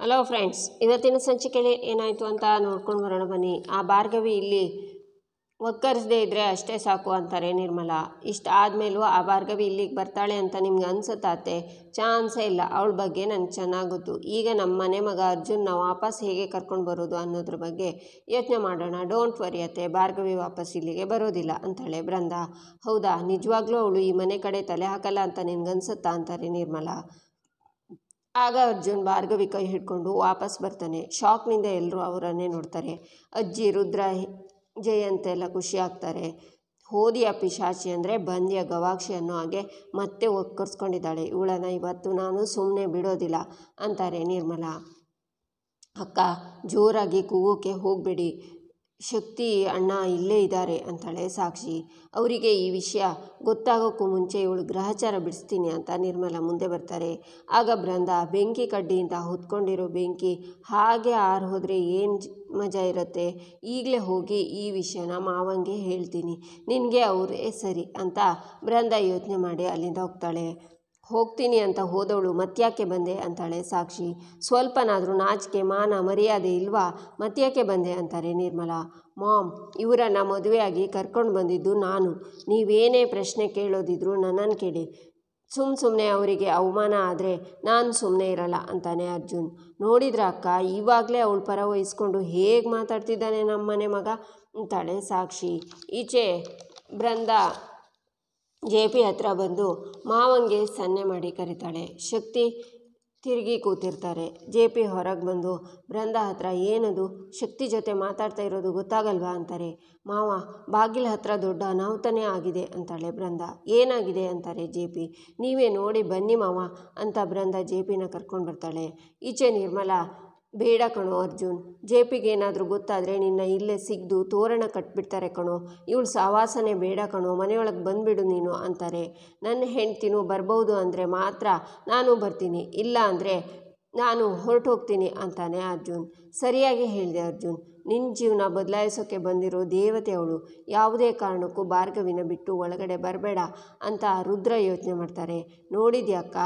Hello friends, ಇವತ್ತಿನ ಸಂಚಿಕೆಯಲ್ಲಿ ಏನಾಯಿತು ಅಂತ ನೋಡ್ಕೊಂಡು ಬರೋಣ ಬನ್ನಿ. ಆ ಭಾರ್ಗವಿ ಇಲ್ಲಿ ಒಕ್ಕರಿಸದೇ ಇದ್ದರೆ ಅಷ್ಟೇ ಸಾಕು ಅಂತಾರೆ ನಿರ್ಮಲಾ. ಇಷ್ಟ ಆದಮೇಲೂ ಆ ಭಾರ್ಗವಿ ಇಲ್ಲಿಗೆ ಬರ್ತಾಳೆ ಅಂತ ನಿಮ್ಗೆ ಅನಿಸುತ್ತಾತೆ? ಚಾನ್ಸೇ ಇಲ್ಲ. ಅವಳ ಬಗ್ಗೆ ನನಗೆ ಚೆನ್ನಾಗಿ ಗೊತ್ತು. ಈಗ ನಮ್ಮ ಮನೆ ಮಗ ಅರ್ಜುನ್ನ ವಾಪಸ್ ಹೇಗೆ ಕರ್ಕೊಂಡು ಬರೋದು ಅನ್ನೋದ್ರ ಬಗ್ಗೆ ಯೋಚನೆ ಮಾಡೋಣ. ಡೋಂಟ್ ವರಿ ಅತ್ತೆ, ಭಾರ್ಗವಿ ವಾಪಸ್ ಇಲ್ಲಿಗೆ ಬರೋದಿಲ್ಲ ಅಂತಾಳೆ ಬೃಂದಾ. ಹೌದಾ? ನಿಜವಾಗ್ಲೂ ಅವಳು ಈ ಮನೆ ಕಡೆ ತಲೆ ಹಾಕಲ್ಲ ಅಂತ ನಿನ್ಗನ್ಸುತ್ತಾ ಅಂತಾರೆ ನಿರ್ಮಲಾ. ಆಗ ಅರ್ಜುನ್ ಭಾರ್ಗವಿ ಕೈ ಹಿಡ್ಕೊಂಡು ವಾಪಸ್ ಬರ್ತಾನೆ. ಶಾಕ್ನಿಂದ ಎಲ್ಲರೂ ಅವರನ್ನೇ ನೋಡ್ತಾರೆ. ಅಜ್ಜಿ, ರುದ್ರ, ಜಯಂತ್ ಎಲ್ಲ ಖುಷಿ ಆಗ್ತಾರೆ. ಹೋದಿಯ ಪಿಶಾಚಿ ಅಂದರೆ ಬಂದ್ಯ ಗವಾಕ್ಷಿ ಅನ್ನೋ ಹಾಗೆ ಮತ್ತೆ ಒಕ್ಕರ್ಸ್ಕೊಂಡಿದ್ದಾಳೆ. ಇವಳನ್ನು ಇವತ್ತು ನಾನು ಸುಮ್ಮನೆ ಬಿಡೋದಿಲ್ಲ ಅಂತಾರೆ ನಿರ್ಮಲಾ. ಅಕ್ಕ, ಜೋರಾಗಿ ಕೂಗೋಕೆ ಹೋಗಬೇಡಿ, ಶಕ್ತಿ ಅಣ್ಣ ಇಲ್ಲೇ ಇದ್ದಾರೆ ಅಂತಾಳೆ ಸಾಕ್ಷಿ. ಅವರಿಗೆ ಈ ವಿಷಯ ಗೊತ್ತಾಗೋಕ್ಕೂ ಮುಂಚೆ ಇವಳು ಗ್ರಹಚಾರ ಬಿಡಿಸ್ತೀನಿ ಅಂತ ನಿರ್ಮಲಾ ಮುಂದೆ ಬರ್ತಾರೆ. ಆಗ ಬೃಂದಾ, ಬೆಂಕಿ ಕಡ್ಡಿಯಿಂದ ಹೊತ್ಕೊಂಡಿರೋ ಬೆಂಕಿ ಹಾಗೆ ಹೋದರೆ ಏನು ಮಜಾ ಇರುತ್ತೆ. ಈಗಲೇ ಹೋಗಿ ಈ ವಿಷಯನ ಮಾವಂಗೆ ಹೇಳ್ತೀನಿ, ನಿನಗೆ ಅವರೇ ಸರಿ ಅಂತ ಬೃಂದಾ ಯೋಚನೆ ಮಾಡಿ ಅಲ್ಲಿಂದ ಹೋಗ್ತಾಳೆ. ಹೋಗ್ತೀನಿ ಅಂತ ಹೋದವಳು ಮತ್ತ್ಯಾಕೆ ಬಂದೆ ಅಂತಾಳೆ ಸಾಕ್ಷಿ. ಸ್ವಲ್ಪನಾದರೂ ನಾಚಿಕೆ ಮಾನ ಮರ್ಯಾದೆ ಇಲ್ವಾ? ಮತ್ತ್ಯಾಕೆ ಬಂದೆ ಅಂತಾರೆ ನಿರ್ಮಲಾ. ಮಾಮ್, ಇವರನ್ನು ಮದುವೆಯಾಗಿ ಕರ್ಕೊಂಡು ಬಂದಿದ್ದು ನಾನು. ನೀವೇನೇ ಪ್ರಶ್ನೆ ಕೇಳೋದಿದ್ರು ನನ್ನನ್ನು ಕೇಳಿ. ಸುಮ್ಮನೆ ಅವರಿಗೆ ಅವಮಾನ ಆದರೆ ನಾನು ಸುಮ್ಮನೆ ಇರಲ್ಲ ಅಂತಾನೆ ಅರ್ಜುನ್. ನೋಡಿದ್ರ ಅಕ್ಕ, ಇವಾಗಲೇ ಅವಳ ಪರ ವಹಿಸ್ಕೊಂಡು ಹೇಗೆ ಮಾತಾಡ್ತಿದ್ದಾನೆ ನಮ್ಮ ಮನೆ ಮಗ ಅಂತಾಳೆ ಸಾಕ್ಷಿ. ಈಚೆ ಬೃಂದಾ JP ಹತ್ರ ಬಂದು ಮಾವಂಗೆ ಸನ್ನೆ ಮಾಡಿ ಕರೀತಾಳೆ. ಶಕ್ತಿ ತಿರುಗಿ ಕೂತಿರ್ತಾರೆ. JP ಹೊರಗೆ ಬಂದು ಬೃಂದಾ ಹತ್ರ, ಏನದು ಶಕ್ತಿ ಜೊತೆ ಮಾತಾಡ್ತಾ ಇರೋದು ಗೊತ್ತಾಗಲ್ವಾ ಅಂತಾರೆ. ಮಾವ, ಬಾಗಿಲ ಹತ್ರ ದೊಡ್ಡ ಅನಾಹುತನೇ ಆಗಿದೆ ಅಂತಾಳೆ ಬೃಂದಾ. ಏನಾಗಿದೆ ಅಂತಾರೆ JP. ನೀವೇ ನೋಡಿ ಬನ್ನಿ ಮಾವ ಅಂತ ಬೃಂದಾ JPನ ಕರ್ಕೊಂಡು ಬರ್ತಾಳೆ. ಈಚೆ ನಿರ್ಮಲಾ, ಬೇಡ ಕಣೋ ಅರ್ಜುನ್, JPಗೆ ಏನಾದರೂ ಗೊತ್ತಾದರೆ ನಿನ್ನ ಇಲ್ಲೇ ಸಿಗ್ದು ತೋರಣ ಕಟ್ಬಿಡ್ತಾರೆ ಕಣೋ. ಇವಳು ಸಹವಾಸನೆ ಬೇಡ ಕಣೋ, ಮನೆಯೊಳಗೆ ಬಂದುಬಿಡು ನೀನು ಅಂತಾರೆ. ನನ್ನ ಹೆಂಡ್ತಿನೂ ಬರ್ಬೋದು ಅಂದರೆ ಮಾತ್ರ ನಾನು ಬರ್ತೀನಿ, ಇಲ್ಲ ಅಂದರೆ ನಾನು ಹೊರಟು ಹೋಗ್ತೀನಿ ಅಂತಾನೆ ಅರ್ಜುನ್. ಸರಿಯಾಗಿ ಹೇಳಿದೆ ಅರ್ಜುನ್, ನಿನ್ನ ಜೀವನ ಬದಲಾಯಿಸೋಕ್ಕೆ ಬಂದಿರೋ ದೇವತೆ ಅವಳು. ಯಾವುದೇ ಕಾರಣಕ್ಕೂ ಭಾರ್ಗವಿನ ಬಿಟ್ಟು ಒಳಗಡೆ ಬರಬೇಡ ಅಂತ ರುದ್ರ ಯೋಚನೆ ಮಾಡ್ತಾರೆ. ನೋಡಿದ್ಯಾಕ್ಕ,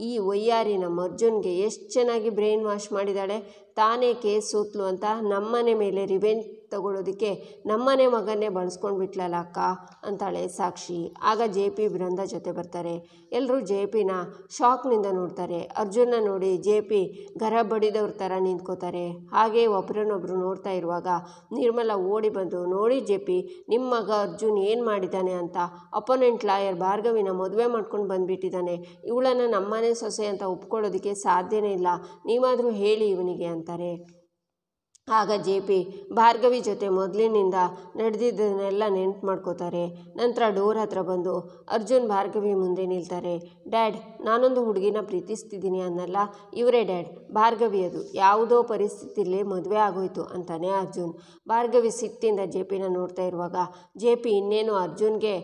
ಈ ವಯ್ಯಾರಿ ನಮ್ಮ ಅರ್ಜುನ್ಗೆ ಎಷ್ಟು ಚೆನ್ನಾಗಿ ಬ್ರೈನ್ ವಾಶ್ ಮಾಡಿದ್ದಾಳೆ. ತಾನೇ ಕೇಸ್ ಸೋತ್ಲು ಅಂತ ನಮ್ಮನೆ ಮೇಲೆ ರಿವೆಂಜ್ ತಗೊಳ್ಳೋದಕ್ಕೆ ನಮ್ಮನೆ ಮಗನ್ನೇ ಬಳಸ್ಕೊಂಡು ಬಿಟ್ಲಲ್ಲ ಅಕ್ಕ ಅಂತಾಳೆ ಸಾಕ್ಷಿ. ಆಗ JP ಬೃಂದಾ ಜೊತೆ ಬರ್ತಾರೆ. ಎಲ್ಲರೂ JPನ ಶಾಕ್ನಿಂದ ನೋಡ್ತಾರೆ. ಅರ್ಜುನ್ನ ನೋಡಿ JP ಗರ ಬಡಿದವ್ರ ಥರ ನಿಂತ್ಕೋತಾರೆ. ಹಾಗೆ ಒಬ್ರನ್ನೊಬ್ರು ನೋಡ್ತಾ ಇರುವಾಗ ನಿರ್ಮಲಾ ಓಡಿ ಬಂದು, ನೋಡಿ JP, ನಿಮ್ಮ ಮಗ ಅರ್ಜುನ್ ಏನು ಮಾಡಿದ್ದಾನೆ ಅಂತ. ಅಪೋನೆಂಟ್ ಲಾಯರ್ ಭಾರ್ಗವಿನ ಮದುವೆ ಮಾಡ್ಕೊಂಡು ಬಂದುಬಿಟ್ಟಿದ್ದಾನೆ. ಇವಳನ್ನು ನಮ್ಮನೆ ಸೊಸೆ ಅಂತ ಒಪ್ಕೊಳ್ಳೋದಕ್ಕೆ ಸಾಧ್ಯನೇ ಇಲ್ಲ. ನೀವಾದರೂ ಹೇಳಿ ಇವನಿಗೆ ಅಂತಾರೆ. ಆಗ JP ಭಾರ್ಗವಿ ಜೊತೆ ಮೊದಲಿನಿಂದ ನಡೆದಿದ್ದನ್ನೆಲ್ಲ ನೆನ್ಪು ಮಾಡ್ಕೋತಾರೆ. ನಂತರ ಡೋರ್ ಹತ್ರ ಬಂದು ಅರ್ಜುನ್ ಭಾರ್ಗವಿ ಮುಂದೆ ನಿಲ್ತಾರೆ. ಡ್ಯಾಡ್, ನಾನೊಂದು ಹುಡುಗಿನ ಪ್ರೀತಿಸ್ತಿದ್ದೀನಿ ಅನ್ನಲ್ಲ, ಇವರೇ ಡ್ಯಾಡ್, ಭಾರ್ಗವಿ. ಅದು ಯಾವುದೋ ಪರಿಸ್ಥಿತಿಯಲ್ಲಿ ಮದುವೆ ಆಗೋಯ್ತು ಅಂತಾನೆ ಅರ್ಜುನ್. ಭಾರ್ಗವಿ ಸಿಟ್ಟಿಂದ JPನ ನೋಡ್ತಾ ಇರುವಾಗ JP ಇನ್ನೇನು ಅರ್ಜುನ್ಗೆ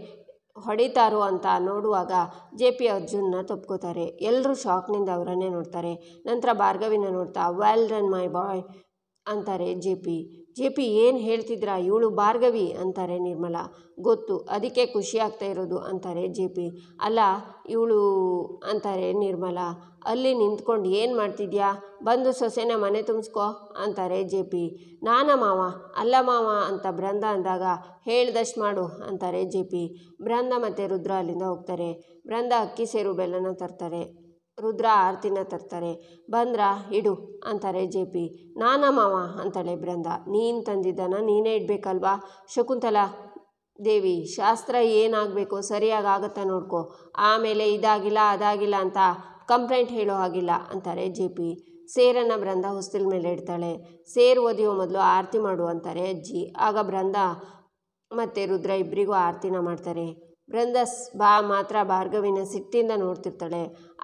ಹೊಡಿತಾರೋ ಅಂತ ನೋಡುವಾಗ JP ಅರ್ಜುನ್ನ ತಪ್ಕೋತಾರೆ. ಎಲ್ಲರೂ ಶಾಕ್ನಿಂದ ಅವರನ್ನೇ ನೋಡ್ತಾರೆ. ನಂತರ ಭಾರ್ಗವಿನ ನೋಡ್ತಾ, ವೆಲ್ ಡನ್ ಮೈ ಬಾಯ್ ಅಂತಾರೆ JP. ಏನು ಹೇಳ್ತಿದ್ರಾ? ಇವಳು ಭಾರ್ಗವಿ ಅಂತಾರೆ ನಿರ್ಮಲಾ. ಗೊತ್ತು, ಅದಕ್ಕೆ ಖುಷಿ ಆಗ್ತಾ ಇರೋದು ಅಂತಾರೆ JP. ಅಲ್ಲ ಇವಳು ಅಂತಾರೆ ನಿರ್ಮಲಾ. ಅಲ್ಲಿ ನಿಂತ್ಕೊಂಡು ಏನು ಮಾಡ್ತಿದ್ಯಾ? ಬಂದು ಸೊಸೆನ ಮನೆ ತುಂಬಿಸ್ಕೊ ಅಂತಾರೆ JP. ನಾನಾ ಮಾವ? ಅಲ್ಲ ಮಾವ ಅಂತ ಬೃಂದಾ ಅಂದಾಗ, ಹೇಳ್ದಷ್ಟು ಮಾಡು ಅಂತಾರೆ JP. ಬೃಂದಾ ಮತ್ತು ರುದ್ರ ಅಲ್ಲಿಂದ ಹೋಗ್ತಾರೆ. ಬೃಂದಾ ಅಕ್ಕಿ ಸೇರು ಬೆಲ್ಲನ ತರ್ತಾರೆ. ರುದ್ರ ಆರತಿನ ತರ್ತಾರೆ. ಬಂದ್ರಾ, ಇಡು ಅಂತಾರೆ JP. ನಾನಾ ಮಾವ ಅಂತಾಳೆ ಬೃಂದಾ. ನೀನು ತಂದಿದ್ದಾನ ನೀನೇ ಇಡಬೇಕಲ್ವಾ? ಶಕುಂತಲಾ ದೇವಿ, ಶಾಸ್ತ್ರ ಏನಾಗಬೇಕು ಸರಿಯಾಗಿ ಆಗುತ್ತಾ ನೋಡ್ಕೊ, ಆಮೇಲೆ ಇದಾಗಿಲ್ಲ ಅದಾಗಿಲ್ಲ ಅಂತ ಕಂಪ್ಲೇಂಟ್ ಹೇಳೋ ಹಾಗಿಲ್ಲ ಅಂತಾರೆ JP. ಸೇರನ್ನು ಬೃಂದಾ ಹೊಸ್ತಿಲ ಮೇಲೆ ಇಡ್ತಾಳೆ. ಸೇರು ಒದಿಯೋ ಮೊದಲು ಆರತಿ ಮಾಡು ಅಂತಾರೆ ಅಜ್ಜಿ. ಆಗ ಬೃಂದಾ ಮತ್ತು ರುದ್ರ ಇಬ್ಬರಿಗೂ ಆರತಿನ ಮಾಡ್ತಾರೆ. ಬೃಂದಾ ಮಾತ್ರ ಭಾರ್ಗವಿನ ಸಿಟ್ಟಿಂದ ನೋಡ್ತಿರ್ತಾಳೆ.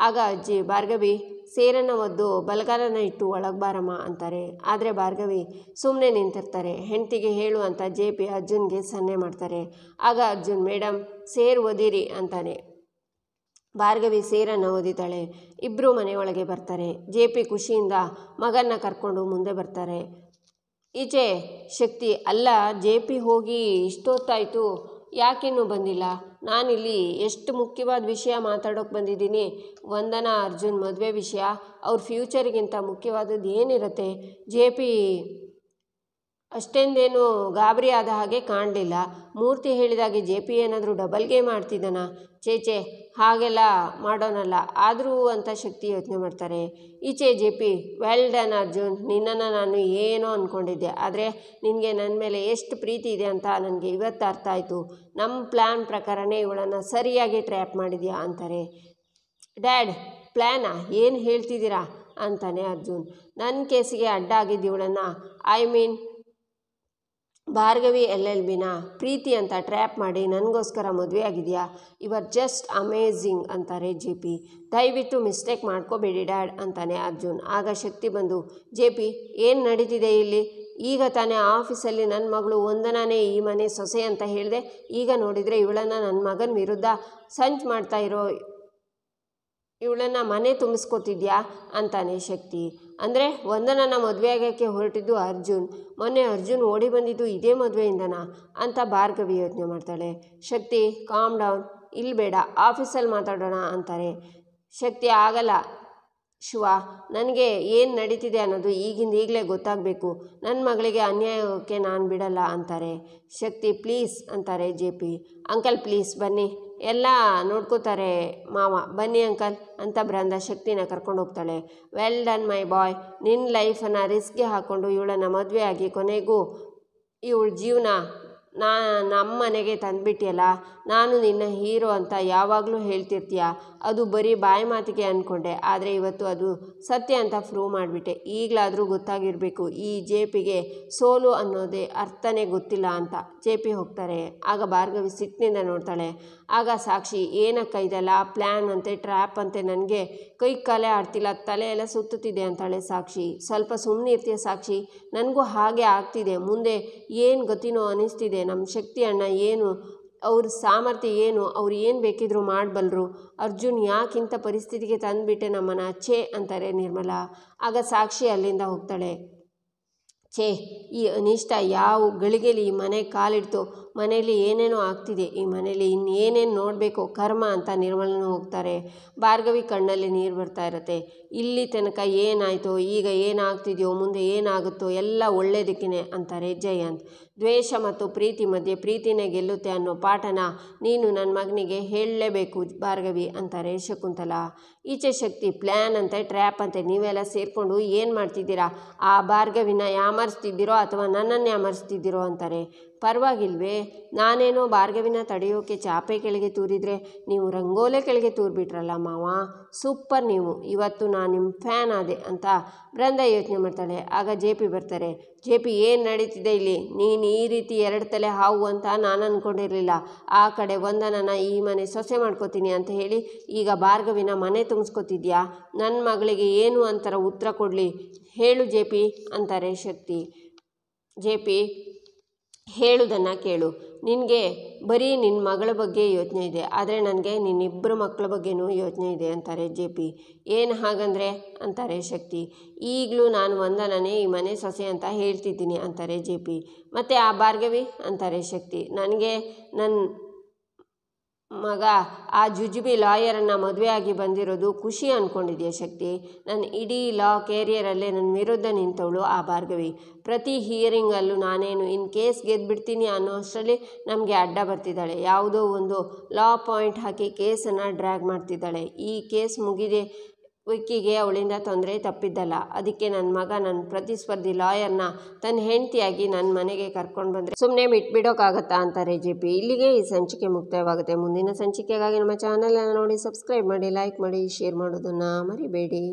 ಆಗ ಅಜ್ಜಿ, ಭಾರ್ಗವಿ, ಸೇರನ್ನು ಒದ್ದು ಬಲಗಾಲನ ಇಟ್ಟು ಒಳಗೆ ಬಾರಮ್ಮ ಅಂತಾರೆ. ಆದರೆ ಭಾರ್ಗವಿ ಸುಮ್ಮನೆ ನಿಂತಿರ್ತಾರೆ. ಹೆಂಡ್ತಿಗೆ ಹೇಳು ಅಂತ JP ಅರ್ಜುನ್ಗೆ ಸನ್ನೆ ಮಾಡ್ತಾರೆ. ಆಗ ಅರ್ಜುನ್, ಮೇಡಮ್ ಸೇರು ಒದಿರಿ ಅಂತಾನೆ. ಭಾರ್ಗವಿ ಸೇರನ್ನು ಒದಿತಾಳೆ. ಇಬ್ಬರು ಮನೆಯೊಳಗೆ ಬರ್ತಾರೆ. JP ಖುಷಿಯಿಂದ ಮಗನ್ನ ಕರ್ಕೊಂಡು ಮುಂದೆ ಬರ್ತಾರೆ. ಈಚೆ ಶಕ್ತಿ, ಅಲ್ಲ JP ಹೋಗಿ ಇಷ್ಟೊತ್ತಾಯಿತು, ಯಾಕಿನ್ನೂ ಬಂದಿಲ್ಲ? ನಾನಿಲ್ಲಿ ಎಷ್ಟು ಮುಖ್ಯವಾದ ವಿಷಯ ಮಾತಾಡೋಕೆ ಬಂದಿದ್ದೀನಿ. ವಂದನಾ ಅರ್ಜುನ್ ಮದುವೆ ವಿಷಯ, ಅವ್ರ ಫ್ಯೂಚರಿಗಿಂತ ಮುಖ್ಯವಾದದ್ದು ಏನಿರುತ್ತೆ? ಜೆ ಪಿ ಅಷ್ಟೇಂದೇನು ಗಾಬರಿ ಆದ ಹಾಗೆ ಕಾಣಲಿಲ್ಲ. ಮೂರ್ತಿ ಹೇಳಿದಾಗೆ ಜೆ ಪಿ ಏನಾದರೂ ಡಬಲ್ ಗೇಮ್ ಆಡ್ತಿದ್ದಾನ? ಚೇಚೆ, ಹಾಗೆಲ್ಲ ಮಾಡೋನಲ್ಲ. ಆದರೂ ಅಂತ ಶಕ್ತಿ ಯೋಚನೆ ಮಾಡ್ತಾರೆ. ಈಚೆ J P, well done Arjun, ನಿನ್ನನ್ನು ನಾನು ಏನೋ ಅಂದ್ಕೊಂಡಿದ್ದೆ, ಆದರೆ ನಿನಗೆ ನನ್ನ ಮೇಲೆ ಎಷ್ಟು ಪ್ರೀತಿ ಇದೆ ಅಂತ ನನಗೆ ಇವತ್ತು ಅರ್ಥ ಆಯಿತು. ನಮ್ಮ ಪ್ಲ್ಯಾನ್ ಪ್ರಕಾರನೇ ಇವಳನ್ನು ಸರಿಯಾಗಿ ಟ್ರ್ಯಾಪ್ ಮಾಡಿದ್ಯಾ ಅಂತಾರೆ. ಡ್ಯಾಡ್, ಪ್ಲ್ಯಾನಾ? ಏನು ಹೇಳ್ತಿದ್ದೀರಾ ಅಂತಾನೆ ಅರ್ಜುನ್. ನನ್ನ ಕೇಸಿಗೆ ಅಡ್ಡ ಆಗಿದ್ದು ಇವಳನ್ನು, ಐ ಮೀನ್ ಭಾರ್ಗವಿ LLBನ ಪ್ರೀತಿ ಅಂತ ಟ್ರ್ಯಾಪ್ ಮಾಡಿ ನನಗೋಸ್ಕರ ಮದುವೆ ಆಗಿದೆಯಾ? ಯು ಆರ್ ಜಸ್ಟ್ ಅಮೇಝಿಂಗ್ ಅಂತಾರೆ ಜೆ ಪಿ. ದಯವಿಟ್ಟು ಮಿಸ್ಟೇಕ್ ಮಾಡ್ಕೋಬೇಡಿ ಡ್ಯಾಡ್ ಅಂತಾನೆ ಅರ್ಜುನ್. ಆಗ ಶಕ್ತಿ ಬಂದು, ಜೆ ಪಿ ಏನು ನಡೀತಿದೆ ಇಲ್ಲಿ? ಈಗ ತಾನೇ ಆಫೀಸಲ್ಲಿ ನನ್ನ ಮಗಳು ವಂದನಾನೇ ಈ ಮನೆ ಸೊಸೆ ಅಂತ ಹೇಳಿದೆ, ಈಗ ನೋಡಿದರೆ ಇವಳನ್ನು ನನ್ನ ಮಗನ ವಿರುದ್ಧ ಸಂಚು ಮಾಡ್ತಾ ಇರೋ ಇವಳನ್ನು ಮನೆ ತುಂಬಿಸ್ಕೊತಿದ್ಯಾ ಅಂತಾನೆ ಶಕ್ತಿ. ಅಂದರೆ ವಂದನನ ಮದುವೆ ಆಗೋಕ್ಕೆ ಹೊರಟಿದ್ದು ಅರ್ಜುನ್, ಮೊನ್ನೆ ಅರ್ಜುನ್ ಓಡಿ ಬಂದಿದ್ದು ಇದೇ ಮದುವೆಯಿಂದನಾ ಅಂತ ಭಾರ್ಗವಿ ಯೋಚನೆ ಮಾಡ್ತಾಳೆ. ಶಕ್ತಿ, ಕಾಮ್ ಡೌನ್, ಇಲ್ಲಿ ಬೇಡ, ಆಫೀಸಲ್ಲಿ ಮಾತಾಡೋಣ ಅಂತಾರೆ. ಶಕ್ತಿ, ಆಗಲ್ಲ ಶಿವ, ನನಗೆ ಏನು ನಡೀತಿದೆ ಅನ್ನೋದು ಈಗಲೇ ಗೊತ್ತಾಗಬೇಕು. ನನ್ನ ಮಗಳಿಗೆ ಅನ್ಯಾಯಕ್ಕೆ ನಾನು ಬಿಡಲ್ಲ ಅಂತಾರೆ. ಶಕ್ತಿ, ಪ್ಲೀಸ್ ಅಂತಾರೆ ಜೆ ಪಿ. ಅಂಕಲ್ ಪ್ಲೀಸ್ ಬನ್ನಿ, ಎಲ್ಲ ನೋಡ್ಕೋತಾರೆ ಮಾವ, ಬನ್ನಿ ಅಂಕಲ್ ಅಂತ ಬೃಂದ ಶಕ್ತಿನ ಕರ್ಕೊಂಡು ಹೋಗ್ತಾಳೆ. ವೆಲ್ ಡನ್ ಮೈ ಬಾಯ್, ನಿನ್ನ ಲೈಫನ್ನು ರಿಸ್ಕ್ಗೆ ಹಾಕ್ಕೊಂಡು ಇವಳನ್ನು ಮದುವೆ ಆಗಿ ಕೊನೆಗೂ ಇವಳ ಜೀವನ ನಮ್ಮ ಮನೆಗೆ ತಂದುಬಿಟ್ಟಿಯಲ್ಲ. ನಾನು ನಿನ್ನ ಹೀರೋ ಅಂತ ಯಾವಾಗಲೂ ಹೇಳ್ತಿರ್ತೀಯ, ಅದು ಬರೀ ಬಾಯಿ ಮಾತಿಗೆ ಅಂದ್ಕೊಂಡೆ, ಆದರೆ ಇವತ್ತು ಅದು ಸತ್ಯ ಅಂತ ಪ್ರೂವ್ ಮಾಡಿಬಿಟ್ಟೆ. ಈಗಲಾದರೂ ಗೊತ್ತಾಗಿರಬೇಕು ಈ ಜೆ ಪಿಗೆ ಸೋಲು ಅನ್ನೋದೇ ಅರ್ಥನೇ ಗೊತ್ತಿಲ್ಲ ಅಂತ. ಜೆ ಪಿ ಹೋಗ್ತಾರೆ. ಆಗ ಭಾರ್ಗವಿ ಸಿಟ್ಟಿನಿಂದ ನೋಡ್ತಾಳೆ. ಆಗ ಸಾಕ್ಷಿ, ಏನಕ್ಕ ಇದೆಲ್ಲ ಪ್ಲ್ಯಾನ್ ಅಂತೆ, ಟ್ರ್ಯಾಪ್ ಅಂತೆ, ನನಗೆ ಕೈ ಕಾಲೇ ಆಡ್ತಿಲ್ಲ, ತಲೆ ಎಲ್ಲ ಸುತ್ತುತ್ತಿದೆ ಅಂತಾಳೆ ಸಾಕ್ಷಿ. ಸ್ವಲ್ಪ ಸುಮ್ಮನೆ ಇರ್ತೀಯ ಸಾಕ್ಷಿ, ನನಗೂ ಹಾಗೆ ಆಗ್ತಿದೆ, ಮುಂದೆ ಏನು ಗತಿನೋ ಅನ್ನಿಸ್ತಿದೆ. ನಮ್ಮ ಶಕ್ತಿ ಅಣ್ಣ ಏನು, ಅವ್ರ ಸಾಮರ್ಥ್ಯ ಏನು, ಅವ್ರು ಏನು ಬೇಕಿದ್ರೂ ಮಾಡಬಲ್ಲರು. ಅರ್ಜುನ್ ಯಾಕಿಂಥ ಪರಿಸ್ಥಿತಿಗೆ ತಂದುಬಿಟ್ಟೆ ನಮ್ಮನ್ನು, ಛೇ ಅಂತಾರೆ ನಿರ್ಮಲಾ. ಆಗ ಸಾಕ್ಷಿ ಅಲ್ಲಿಂದ ಹೋಗ್ತಾಳೆ. ಛೇ, ಈ ಅನಿಷ್ಟ ಯಾವ ಗಳಿಗೆಲಿ ಈ ಮನೆಗೆ ಕಾಲಿಡ್ತು, ಮನೇಲಿ ಏನೇನೋ ಆಗ್ತಿದೆ, ಈ ಮನೇಲಿ ಇನ್ನೇನೇನು ನೋಡಬೇಕು ಕರ್ಮ ಅಂತ ನಿರ್ಮಲನೂ ಹೋಗ್ತಾರೆ. ಭಾರ್ಗವಿ ಕಣ್ಣಲ್ಲಿ ನೀರು ಬರ್ತಾ ಇರುತ್ತೆ. ಇಲ್ಲಿ ತನಕ ಏನಾಯಿತೋ, ಈಗ ಏನಾಗ್ತಿದೆಯೋ, ಮುಂದೆ ಏನಾಗುತ್ತೋ ಎಲ್ಲ ಒಳ್ಳೆಯದಕ್ಕೇ ಅಂತಾರೆ ಜಯಂತ್. ದ್ವೇಷ ಮತ್ತು ಪ್ರೀತಿ ಮಧ್ಯೆ ಪ್ರೀತಿನೇ ಗೆಲ್ಲುತ್ತೆ ಅನ್ನೋ ಪಾಠನ ನೀನು ನನ್ನ ಮಗನಿಗೆ ಹೇಳಲೇಬೇಕು ಭಾರ್ಗವಿ ಅಂತಾರೆ ಶಕುಂತಲಾ. ಈಚೆ ಶಕ್ತಿ, ಪ್ಲ್ಯಾನ್ ಅಂತೆ, ಟ್ರ್ಯಾಪ್ ಅಂತೆ, ನೀವೆಲ್ಲ ಸೇರಿಕೊಂಡು ಏನು ಮಾಡ್ತಿದ್ದೀರಾ? ಆ ಭಾರ್ಗವಿನ ಯಾಮರಿಸ್ತಿದ್ದೀರೋ ಅಥವಾ ನನ್ನನ್ನು ಯಾಮರಿಸ್ತಿದ್ದೀರೋ ಅಂತಾರೆ. ಪರವಾಗಿಲ್ವೇ, ನಾನೇನೋ ಭಾರ್ಗವಿನ ತಡೆಯೋಕೆ ಚಾಪೆ ಕೆಳಗೆ ತೂರಿದ್ರೆ ನೀವು ರಂಗೋಲೆ ಕೆಳಗೆ ತೂರಿಬಿಟ್ರಲ್ಲ ಮಾವ, ಸೂಪರ್ ನೀವು, ಇವತ್ತು ನಾನು ನಿಮ್ಮ ಫ್ಯಾನ್ ಆದೆ ಅಂತ ಬೃಂದ ಯೋಚನೆ ಮಾಡ್ತಾಳೆ. ಆಗ ಜೆ ಪಿ ಬರ್ತಾರೆ. ಜೆ ಪಿ, ಏನು ನಡೀತಿದೆ ಇಲ್ಲಿ? ನೀನು ಈ ರೀತಿ ಎರಡು ತಲೆ ಹಾವು ಅಂತ ನಾನು ಅಂದ್ಕೊಂಡಿರಲಿಲ್ಲ. ಆ ಕಡೆ ವಂದನನ ಈ ಮನೆ ಸೊಸೆ ಮಾಡ್ಕೋತೀನಿ ಅಂತ ಹೇಳಿ ಈಗ ಭಾರ್ಗವಿನ ಮನೆ ತುಂಬಿಸ್ಕೊತಿದ್ಯಾ? ನನ್ನ ಮಗಳಿಗೆ ಏನು ಅಂತಾರ ಉತ್ತರ ಕೊಡಲಿ ಹೇಳು ಜೆ ಪಿ ಅಂತಾರೆ ಶಕ್ತಿ. ಜೆ ಪಿ, ಹೇಳುವುದನ್ನು ಕೇಳು, ನಿನಗೆ ಬರೀ ನಿನ್ನ ಮಗಳ ಬಗ್ಗೆ ಯೋಚನೆ ಇದೆ, ಆದರೆ ನನಗೆ ನಿನ್ನಿಬ್ಬರು ಮಕ್ಕಳ ಬಗ್ಗೆನೂ ಯೋಚನೆ ಇದೆ ಅಂತಾರೆ ಜೆ ಪಿ. ಏನು ಹಾಗಂದರೆ ಅಂತಾರೆ ಶಕ್ತಿ. ಈಗಲೂ ನಾನು ವಂದನನೇ ಈ ಮನೆ ಸೊಸೆ ಅಂತ ಹೇಳ್ತಿದ್ದೀನಿ ಅಂತಾರೆ ಜೆ ಪಿ. ಮತ್ತು ಆ ಭಾರ್ಗವಿ ಅಂತಾರೆ ಶಕ್ತಿ. ನನಗೆ ನನ್ನ ಮಗ ಆ ಜುಜುಬಿ ಲಾಯರನ್ನು ಮದುವೆ ಆಗಿ ಬಂದಿರೋದು ಖುಷಿ ಅಂದ್ಕೊಂಡಿದೆಯಾ ಶಕ್ತಿ? ನನ್ನ ಇಡೀ ಲಾ ಕೇರಿಯರಲ್ಲೇ ನನ್ನ ವಿರುದ್ಧ ನಿಂತವಳು ಆ ಭಾರ್ಗವಿ. ಪ್ರತಿ ಹಿಯರಿಂಗಲ್ಲೂ ನಾನೇನು ಇನ್ ಕೇಸ್ ಗೆದ್ದುಬಿಡ್ತೀನಿ ಅನ್ನೋ ಅಷ್ಟರಲ್ಲಿ ನಮಗೆ ಅಡ್ಡ ಬರ್ತಿದ್ದಾಳೆ. ಯಾವುದೋ ಒಂದು ಲಾ ಪಾಯಿಂಟ್ ಹಾಕಿ ಕೇಸನ್ನು ಡ್ರ್ಯಾಗ್ ಮಾಡ್ತಿದ್ದಾಳೆ. ಈ ಕೇಸ್ ಮುಗಿದೆ ವಿಕ್ಕಿಗೆ ಅವಳಿಂದ ತೊಂದರೆ ತಪ್ಪಿದ್ದಲ್ಲ. ಅದಕ್ಕೆ ನನ್ನ ಮಗ ನನ್ನ ಪ್ರತಿಸ್ಪರ್ಧಿ ಲಾಯರ್ನ ತನ್ನ ಹೆಂಡತಿಯಾಗಿ ನನ್ನ ಮನೆಗೆ ಕರ್ಕೊಂಡು ಬಂದರೆ ಸುಮ್ಮನೆ ಬಿಟ್ಬಿಡೋಕ್ಕಾಗತ್ತಾ ಅಂತಾರೆ ಜೆ ಪಿ. ಇಲ್ಲಿಗೆ ಈ ಸಂಚಿಕೆ ಮುಕ್ತಾಯವಾಗುತ್ತೆ. ಮುಂದಿನ ಸಂಚಿಕೆಗಾಗಿ ನಮ್ಮ ಚಾನಲನ್ನು ನೋಡಿ ಸಬ್ಸ್ಕ್ರೈಬ್ ಮಾಡಿ, ಲೈಕ್ ಮಾಡಿ, ಶೇರ್ ಮಾಡೋದನ್ನು ಮರಿಬೇಡಿ.